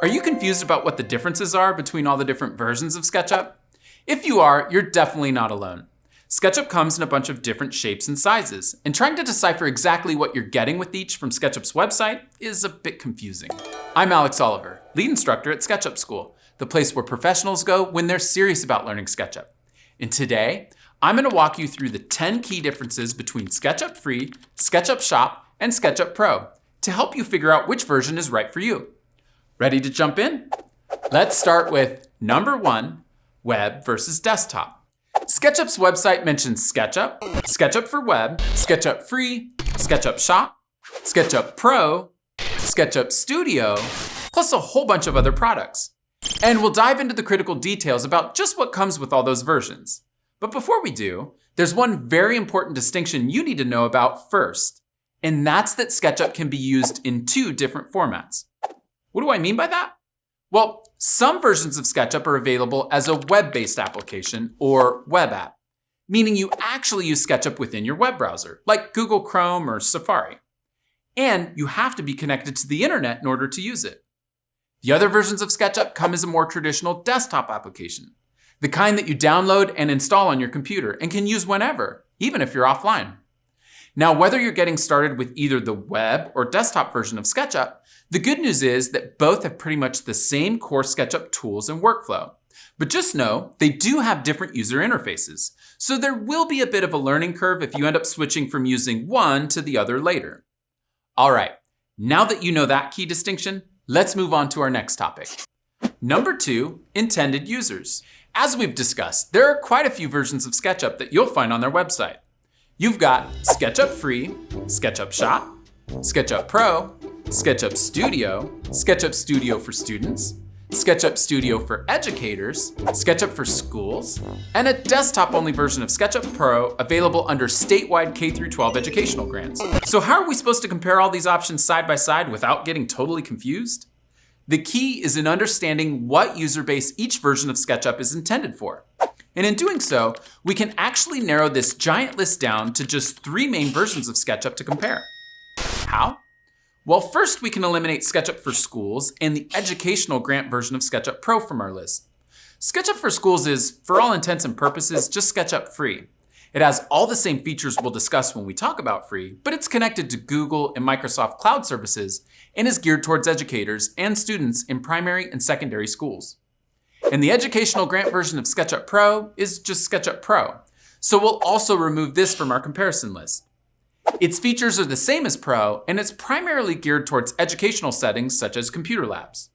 Are you confused about what the differences are between all the different versions of SketchUp? If you are, you're definitely not alone. SketchUp comes in a bunch of different shapes and sizes, and trying to decipher exactly what you're getting with each from SketchUp's website is a bit confusing. I'm Alex Oliver, lead instructor at SketchUp School, the place where professionals go when they're serious about learning SketchUp. And today, I'm going to walk you through the 10 key differences between SketchUp Free, SketchUp Shop, and SketchUp Pro to help you figure out which version is right for you. Ready to jump in? Let's start with number 1, web versus desktop. SketchUp's website mentions SketchUp, SketchUp for Web, SketchUp Free, SketchUp Shop, SketchUp Pro, SketchUp Studio, plus a whole bunch of other products. And we'll dive into the critical details about just what comes with all those versions. But before we do, there's one very important distinction you need to know about first, and that's that SketchUp can be used in 2 different formats. What do I mean by that? Well, some versions of SketchUp are available as a web-based application or web app, meaning you actually use SketchUp within your web browser, like Google Chrome or Safari. And you have to be connected to the internet in order to use it. The other versions of SketchUp come as a more traditional desktop application, the kind that you download and install on your computer and can use whenever, even if you're offline. Now, whether you're getting started with either the web or desktop version of SketchUp, the good news is that both have pretty much the same core SketchUp tools and workflow. But just know they do have different user interfaces, so there will be a bit of a learning curve if you end up switching from using one to the other later. All right, now that you know that key distinction, let's move on to our next topic. Number 2, intended users. As we've discussed, there are quite a few versions of SketchUp that you'll find on their website. You've got SketchUp Free, SketchUp Shop, SketchUp Pro, SketchUp Studio, SketchUp Studio for students, SketchUp Studio for educators, SketchUp for schools, and a desktop-only version of SketchUp Pro available under statewide K-12 educational grants. So how are we supposed to compare all these options side by side without getting totally confused? The key is in understanding what user base each version of SketchUp is intended for. And in doing so, we can actually narrow this giant list down to just 3 main versions of SketchUp to compare. How? Well, first we can eliminate SketchUp for Schools and the educational grant version of SketchUp Pro from our list. SketchUp for Schools is, for all intents and purposes, just SketchUp Free. It has all the same features we'll discuss when we talk about free, but it's connected to Google and Microsoft Cloud services and is geared towards educators and students in primary and secondary schools. And the educational grant version of SketchUp Pro is just SketchUp Pro, so we'll also remove this from our comparison list. Its features are the same as Pro, and it's primarily geared towards educational settings such as computer labs.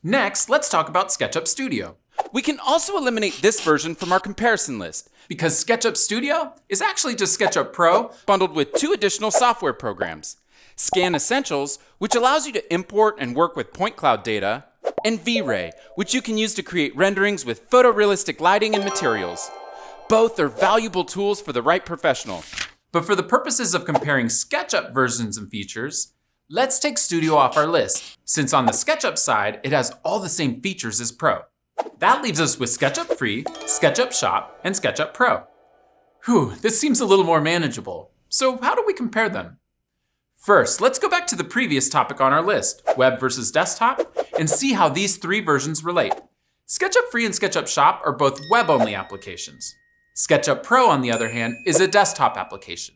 Next, let's talk about SketchUp Studio. We can also eliminate this version from our comparison list because SketchUp Studio is actually just SketchUp Pro bundled with 2 additional software programs. Scan Essentials, which allows you to import and work with point cloud data, and V-Ray, which you can use to create renderings with photorealistic lighting and materials. Both are valuable tools for the right professional. But for the purposes of comparing SketchUp versions and features, let's take Studio off our list, since on the SketchUp side, it has all the same features as Pro. That leaves us with SketchUp Free, SketchUp Shop, and SketchUp Pro. Whew, this seems a little more manageable. So how do we compare them? First, let's go back to the previous topic on our list, web versus desktop, and see how these 3 versions relate. SketchUp Free and SketchUp Shop are both web-only applications. SketchUp Pro, on the other hand, is a desktop application.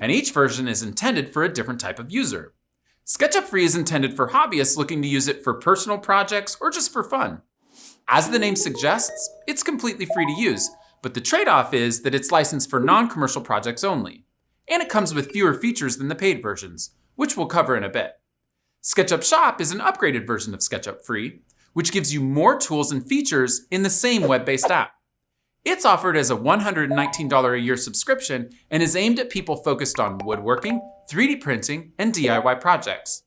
And each version is intended for a different type of user. SketchUp Free is intended for hobbyists looking to use it for personal projects or just for fun. As the name suggests, it's completely free to use, but the trade-off is that it's licensed for non-commercial projects only. And it comes with fewer features than the paid versions, which we'll cover in a bit. SketchUp Shop is an upgraded version of SketchUp Free, which gives you more tools and features in the same web-based app. It's offered as a $119 a year subscription and is aimed at people focused on woodworking, 3D printing, and DIY projects.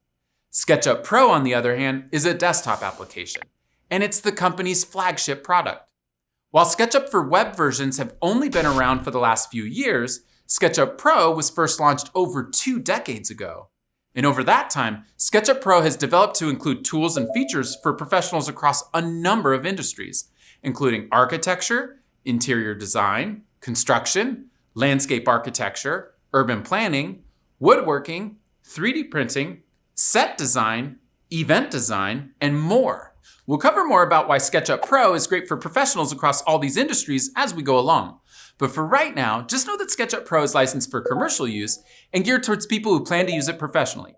SketchUp Pro, on the other hand, is a desktop application, and it's the company's flagship product. While SketchUp for web versions have only been around for the last few years, SketchUp Pro was first launched over 2 decades ago. And over that time, SketchUp Pro has developed to include tools and features for professionals across a number of industries, including architecture, interior design, construction, landscape architecture, urban planning, woodworking, 3D printing, set design, event design, and more. We'll cover more about why SketchUp Pro is great for professionals across all these industries as we go along. But for right now, just know that SketchUp Pro is licensed for commercial use and geared towards people who plan to use it professionally.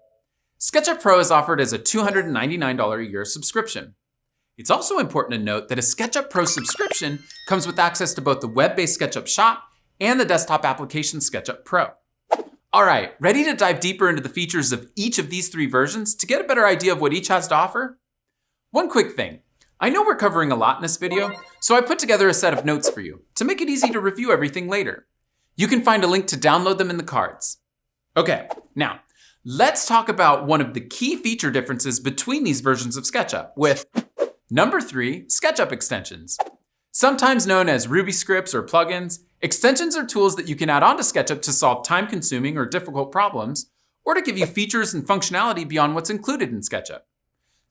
SketchUp Pro is offered as a $299 a year subscription. It's also important to note that a SketchUp Pro subscription comes with access to both the web-based SketchUp Shop and the desktop application SketchUp Pro. All right, ready to dive deeper into the features of each of these three versions to get a better idea of what each has to offer? One quick thing. I know we're covering a lot in this video, so I put together a set of notes for you to make it easy to review everything later. You can find a link to download them in the cards. Okay, now, let's talk about one of the key feature differences between these versions of SketchUp with number 3, SketchUp Extensions. Sometimes known as Ruby scripts or plugins, extensions are tools that you can add onto SketchUp to solve time-consuming or difficult problems, or to give you features and functionality beyond what's included in SketchUp.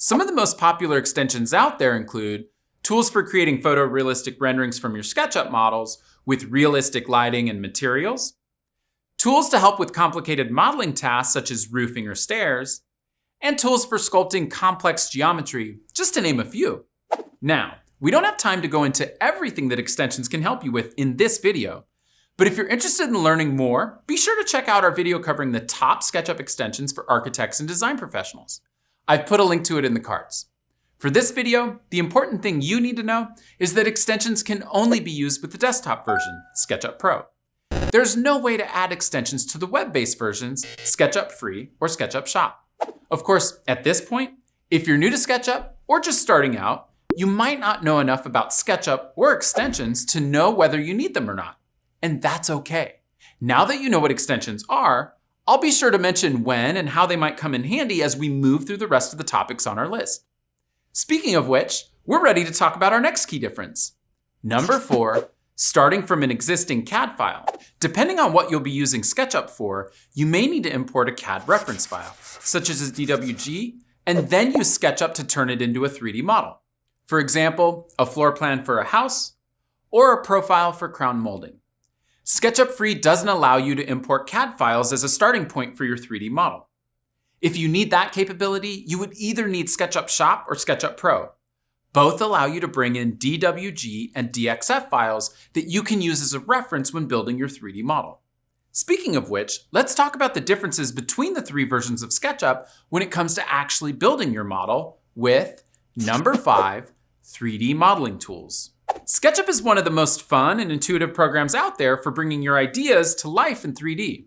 Some of the most popular extensions out there include tools for creating photorealistic renderings from your SketchUp models with realistic lighting and materials, tools to help with complicated modeling tasks such as roofing or stairs, and tools for sculpting complex geometry, just to name a few. Now, we don't have time to go into everything that extensions can help you with in this video, but if you're interested in learning more, be sure to check out our video covering the top SketchUp extensions for architects and design professionals. I've put a link to it in the cards. For this video, the important thing you need to know is that extensions can only be used with the desktop version, SketchUp Pro. There's no way to add extensions to the web-based versions, SketchUp Free or SketchUp Shop. Of course, at this point, if you're new to SketchUp or just starting out, you might not know enough about SketchUp or extensions to know whether you need them or not. And that's okay. Now that you know what extensions are, I'll be sure to mention when and how they might come in handy as we move through the rest of the topics on our list. Speaking of which, we're ready to talk about our next key difference. Number 4, starting from an existing CAD file. Depending on what you'll be using SketchUp for, you may need to import a CAD reference file, such as a DWG, and then use SketchUp to turn it into a 3D model. For example, a floor plan for a house, or a profile for crown molding. SketchUp Free doesn't allow you to import CAD files as a starting point for your 3D model. If you need that capability, you would either need SketchUp Shop or SketchUp Pro. Both allow you to bring in DWG and DXF files that you can use as a reference when building your 3D model. Speaking of which, let's talk about the differences between the three versions of SketchUp when it comes to actually building your model with number 5, 3D modeling tools. SketchUp is one of the most fun and intuitive programs out there for bringing your ideas to life in 3D.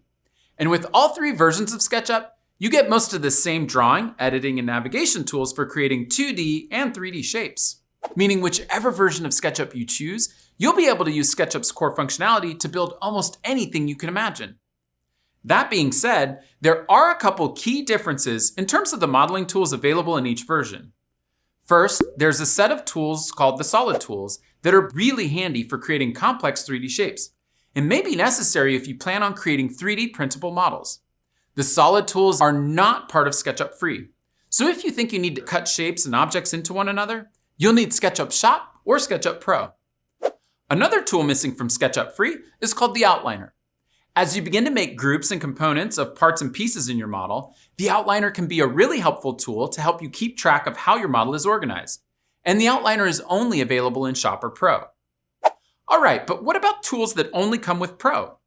And with all three versions of SketchUp, you get most of the same drawing, editing, and navigation tools for creating 2D and 3D shapes. Meaning whichever version of SketchUp you choose, you'll be able to use SketchUp's core functionality to build almost anything you can imagine. That being said, there are a couple key differences in terms of the modeling tools available in each version. First, there's a set of tools called the solid tools that are really handy for creating complex 3D shapes, and may be necessary if you plan on creating 3D printable models. The solid tools are not part of SketchUp Free, so if you think you need to cut shapes and objects into one another, you'll need SketchUp Shop or SketchUp Pro. Another tool missing from SketchUp Free is called the outliner. As you begin to make groups and components of parts and pieces in your model, the outliner can be a really helpful tool to help you keep track of how your model is organized. And the outliner is only available in Shop or Pro. All right, but what about tools that only come with Pro?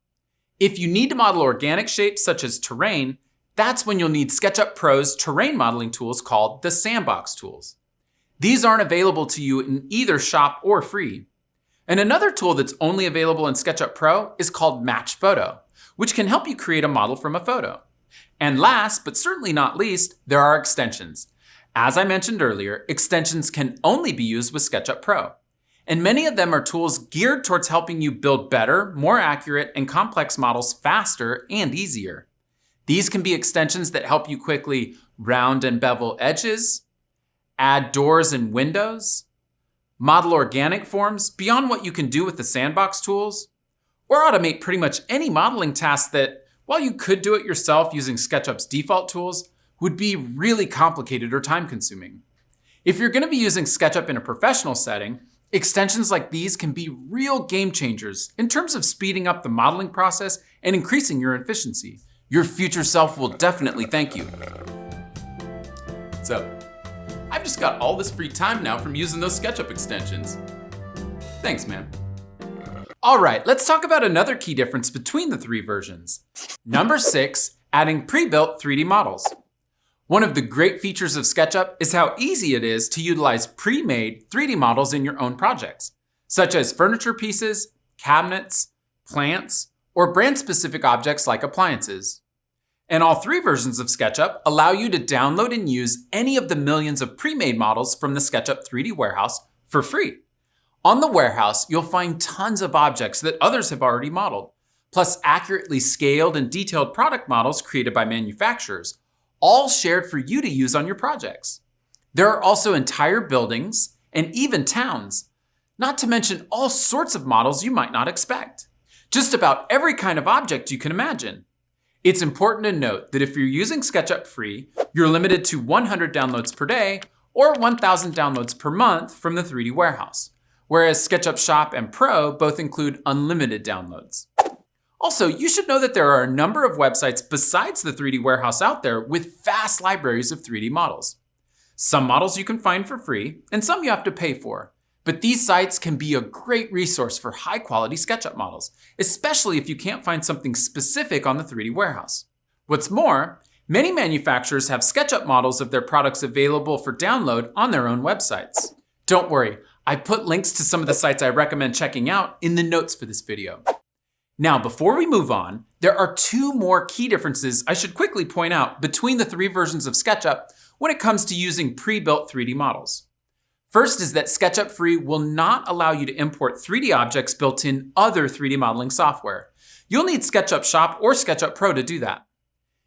If you need to model organic shapes such as terrain, that's when you'll need SketchUp Pro's terrain modeling tools called the sandbox tools. These aren't available to you in either Shop or Free. And another tool that's only available in SketchUp Pro is called Match Photo, which can help you create a model from a photo. And last, but certainly not least, there are extensions. As I mentioned earlier, extensions can only be used with SketchUp Pro. And many of them are tools geared towards helping you build better, more accurate, and complex models faster and easier. These can be extensions that help you quickly round and bevel edges, add doors and windows, model organic forms beyond what you can do with the sandbox tools, or automate pretty much any modeling task that, while you could do it yourself using SketchUp's default tools, would be really complicated or time-consuming. If you're going to be using SketchUp in a professional setting, extensions like these can be real game changers in terms of speeding up the modeling process and increasing your efficiency. Your future self will definitely thank you. So, I've just got all this free time now from using those SketchUp extensions. Thanks, man. All right, let's talk about another key difference between the three versions. Number 6, adding pre-built 3D models. One of the great features of SketchUp is how easy it is to utilize pre-made 3D models in your own projects, such as furniture pieces, cabinets, plants, or brand-specific objects like appliances. And all three versions of SketchUp allow you to download and use any of the millions of pre-made models from the SketchUp 3D warehouse for free. On the warehouse, you'll find tons of objects that others have already modeled, plus accurately scaled and detailed product models created by manufacturers, all shared for you to use on your projects. There are also entire buildings and even towns, not to mention all sorts of models you might not expect. Just about every kind of object you can imagine. It's important to note that if you're using SketchUp Free, you're limited to 100 downloads per day or 1,000 downloads per month from the 3D warehouse, whereas SketchUp Shop and Pro both include unlimited downloads. Also, you should know that there are a number of websites besides the 3D warehouse out there with vast libraries of 3D models. Some models you can find for free, and some you have to pay for. But these sites can be a great resource for high-quality SketchUp models, especially if you can't find something specific on the 3D warehouse. What's more, many manufacturers have SketchUp models of their products available for download on their own websites. Don't worry, I put links to some of the sites I recommend checking out in the notes for this video. Now, before we move on, there are two more key differences I should quickly point out between the three versions of SketchUp when it comes to using pre-built 3D models. First is that SketchUp Free will not allow you to import 3D objects built in other 3D modeling software. You'll need SketchUp Shop or SketchUp Pro to do that.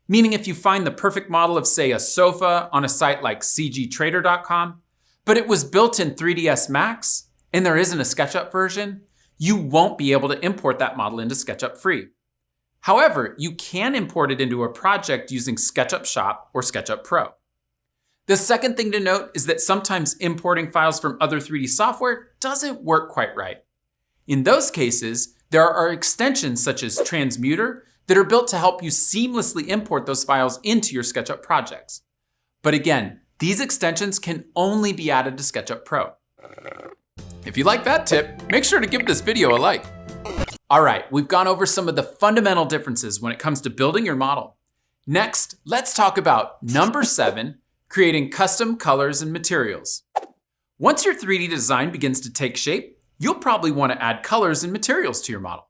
Meaning if you find the perfect model of, say, a sofa on a site like cgtrader.com, but it was built in 3ds Max and there isn't a SketchUp version, you won't be able to import that model into SketchUp Free. However, you can import it into a project using SketchUp Shop or SketchUp Pro. The second thing to note is that sometimes importing files from other 3D software doesn't work quite right. In those cases, there are extensions such as Transmuter that are built to help you seamlessly import those files into your SketchUp projects. But again, these extensions can only be added to SketchUp Pro. If you like that tip, make sure to give this video a like. All right, we've gone over some of the fundamental differences when it comes to building your model. Next, let's talk about number 7, creating custom colors and materials. Once your 3D design begins to take shape, you'll probably want to add colors and materials to your model.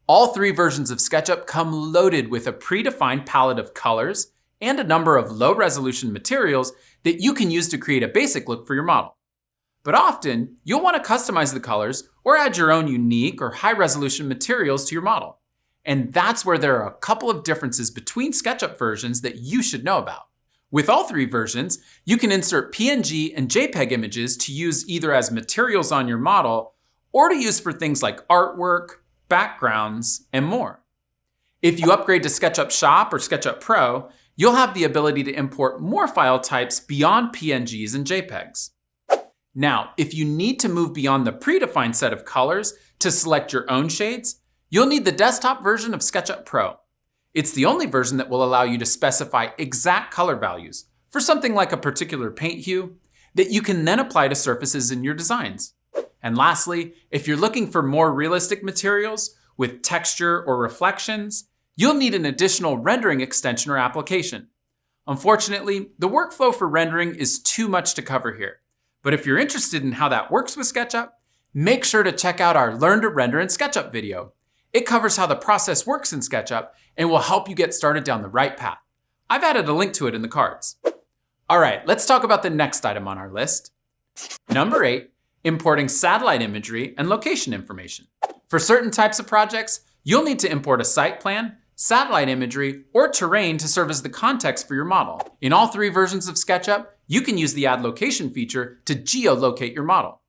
All three versions of SketchUp come loaded with a predefined palette of colors and a number of low-resolution materials that you can use to create a basic look for your model. But often, you'll want to customize the colors or add your own unique or high-resolution materials to your model. And that's where there are a couple of differences between SketchUp versions that you should know about. With all three versions, you can insert PNG and JPEG images to use either as materials on your model or to use for things like artwork, backgrounds, and more. If you upgrade to SketchUp Shop or SketchUp Pro, you'll have the ability to import more file types beyond PNGs and JPEGs. Now, if you need to move beyond the predefined set of colors to select your own shades, you'll need the desktop version of SketchUp Pro. It's the only version that will allow you to specify exact color values for something like a particular paint hue that you can then apply to surfaces in your designs. And lastly, if you're looking for more realistic materials with texture or reflections, you'll need an additional rendering extension or application. Unfortunately, the workflow for rendering is too much to cover here. But if you're interested in how that works with SketchUp, make sure to check out our Learn to Render in SketchUp video. It covers how the process works in SketchUp and will help you get started down the right path. I've added a link to it in the cards. All right, let's talk about the next item on our list. Number 8, importing satellite imagery and location information. For certain types of projects, you'll need to import a site plan, satellite imagery, or terrain to serve as the context for your model. In all three versions of SketchUp, you can use the Add Location feature to geolocate your model.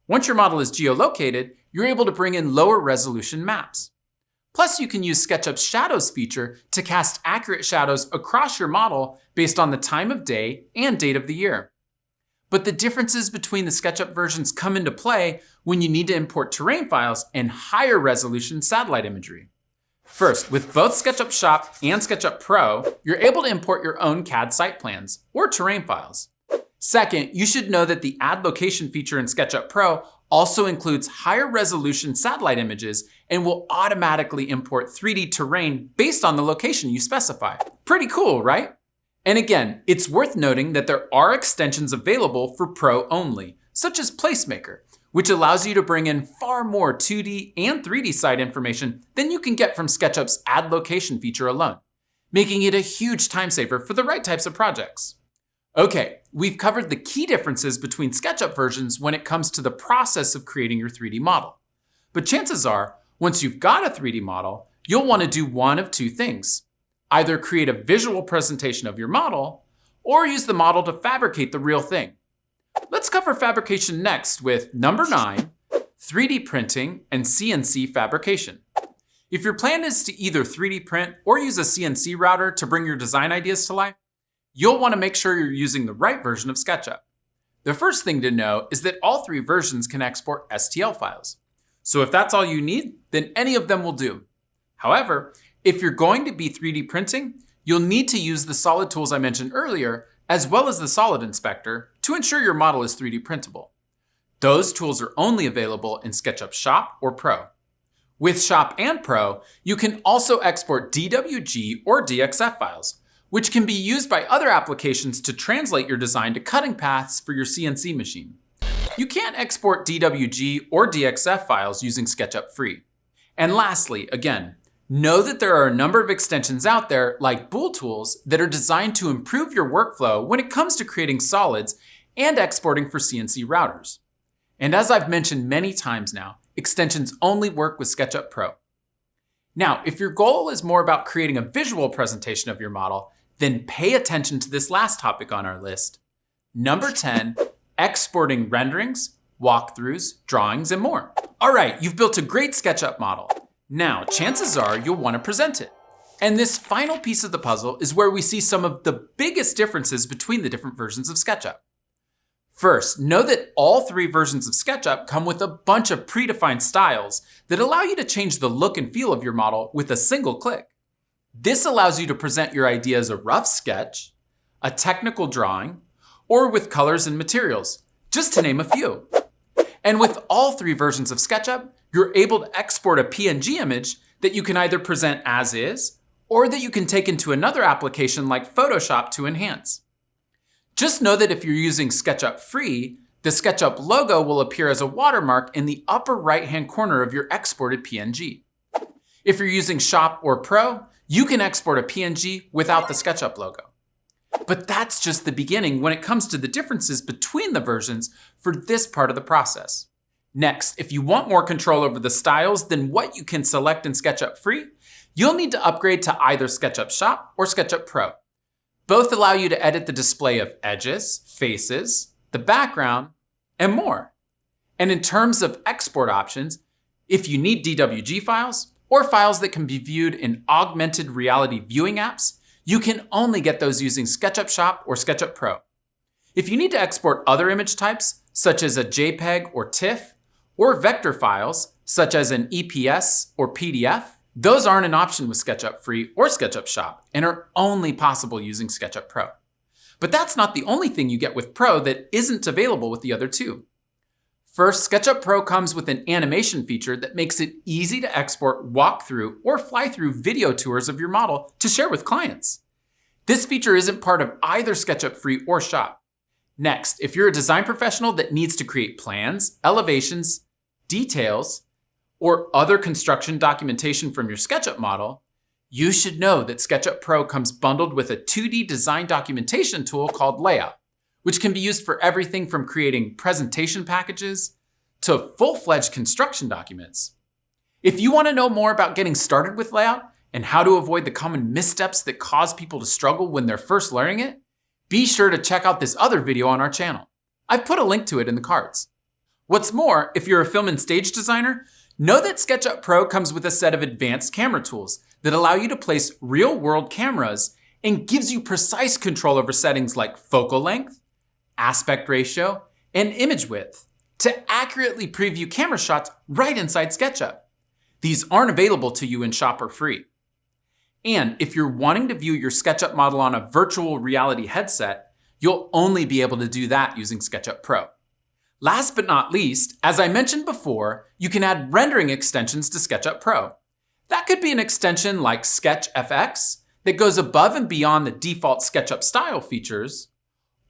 Once your model is geolocated, you're able to bring in lower resolution maps. Plus, you can use SketchUp's Shadows feature to cast accurate shadows across your model based on the time of day and date of the year. But the differences between the SketchUp versions come into play when you need to import terrain files and higher resolution satellite imagery. First, with both SketchUp Shop and SketchUp Pro, you're able to import your own CAD site plans or terrain files. Second, you should know that the Add Location feature in SketchUp Pro also includes higher resolution satellite images and will automatically import 3D terrain based on the location you specify. Pretty cool, right? And again, it's worth noting that there are extensions available for Pro only, such as Placemaker, which allows you to bring in far more 2D and 3D site information than you can get from SketchUp's Add Location feature alone, making it a huge time saver for the right types of projects. Okay, we've covered the key differences between SketchUp versions when it comes to the process of creating your 3D model. But chances are, once you've got a 3D model, you'll want to do one of two things. Either create a visual presentation of your model, or use the model to fabricate the real thing. Let's cover fabrication next with number 9, 3D printing and CNC fabrication. If your plan is to either 3D print or use a CNC router to bring your design ideas to life, you'll want to make sure you're using the right version of SketchUp. The first thing to know is that all 3 versions can export STL files. So if that's all you need, then any of them will do. However, if you're going to be 3D printing, you'll need to use the solid tools I mentioned earlier, as well as the solid inspector, to ensure your model is 3D printable. Those tools are only available in SketchUp Shop or Pro. With Shop and Pro, you can also export DWG or DXF files, which can be used by other applications to translate your design to cutting paths for your CNC machine. You can't export DWG or DXF files using SketchUp Free. And lastly, again, know that there are a number of extensions out there, like Bool tools, that are designed to improve your workflow when it comes to creating solids and exporting for CNC routers. And as I've mentioned many times now, extensions only work with SketchUp Pro. Now, if your goal is more about creating a visual presentation of your model, then pay attention to this last topic on our list. Number 10, exporting renderings, walkthroughs, drawings, and more. All right, you've built a great SketchUp model. Now, chances are you'll want to present it. And this final piece of the puzzle is where we see some of the biggest differences between the different versions of SketchUp. First, know that all 3 versions of SketchUp come with a bunch of predefined styles that allow you to change the look and feel of your model with a single click. This allows you to present your idea as a rough sketch, a technical drawing, or with colors and materials, just to name a few. And with all 3 versions of SketchUp, you're able to export a PNG image that you can either present as is, or that you can take into another application like Photoshop to enhance. Just know that if you're using SketchUp Free, the SketchUp logo will appear as a watermark in the upper right-hand corner of your exported PNG. If you're using Shop or Pro, you can export a PNG without the SketchUp logo. But that's just the beginning when it comes to the differences between the versions for this part of the process. Next, if you want more control over the styles than what you can select in SketchUp Free, you'll need to upgrade to either SketchUp Shop or SketchUp Pro. Both allow you to edit the display of edges, faces, the background, and more. And in terms of export options, if you need DWG files or files that can be viewed in augmented reality viewing apps, you can only get those using SketchUp Shop or SketchUp Pro. If you need to export other image types, such as a JPEG or TIFF, or vector files, such as an EPS or PDF, those aren't an option with SketchUp Free or SketchUp Shop and are only possible using SketchUp Pro. But that's not the only thing you get with Pro that isn't available with the other 2. First, SketchUp Pro comes with an animation feature that makes it easy to export walkthrough or fly-through video tours of your model to share with clients. This feature isn't part of either SketchUp Free or Shop. Next, if you're a design professional that needs to create plans, elevations, details, or other construction documentation from your SketchUp model, you should know that SketchUp Pro comes bundled with a 2D design documentation tool called Layout, which can be used for everything from creating presentation packages to full-fledged construction documents. If you want to know more about getting started with Layout and how to avoid the common missteps that cause people to struggle when they're first learning it, be sure to check out this other video on our channel. I've put a link to it in the cards. What's more, if you're a film and stage designer, know that SketchUp Pro comes with a set of advanced camera tools that allow you to place real-world cameras and gives you precise control over settings like focal length, aspect ratio, and image width to accurately preview camera shots right inside SketchUp. These aren't available to you in Shop or Free. And if you're wanting to view your SketchUp model on a virtual reality headset, you'll only be able to do that using SketchUp Pro. Last but not least, as I mentioned before, you can add rendering extensions to SketchUp Pro. That could be an extension like SketchFX that goes above and beyond the default SketchUp style features,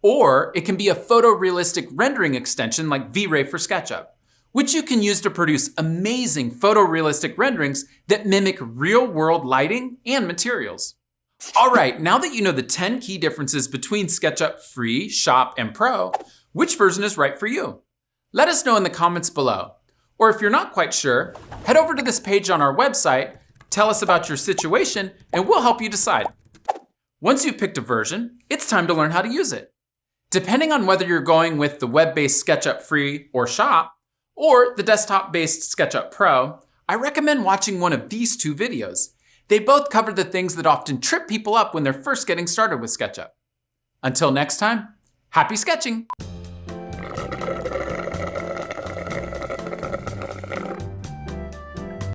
or it can be a photorealistic rendering extension like V-Ray for SketchUp, which you can use to produce amazing photorealistic renderings that mimic real-world lighting and materials. All right, now that you know the 10 key differences between SketchUp Free, Shop, and Pro, which version is right for you? Let us know in the comments below. Or if you're not quite sure, head over to this page on our website, tell us about your situation, and we'll help you decide. Once you've picked a version, it's time to learn how to use it. Depending on whether you're going with the web-based SketchUp Free or Shop, or the desktop-based SketchUp Pro, I recommend watching one of these two videos. They both cover the things that often trip people up when they're first getting started with SketchUp. Until next time, happy sketching!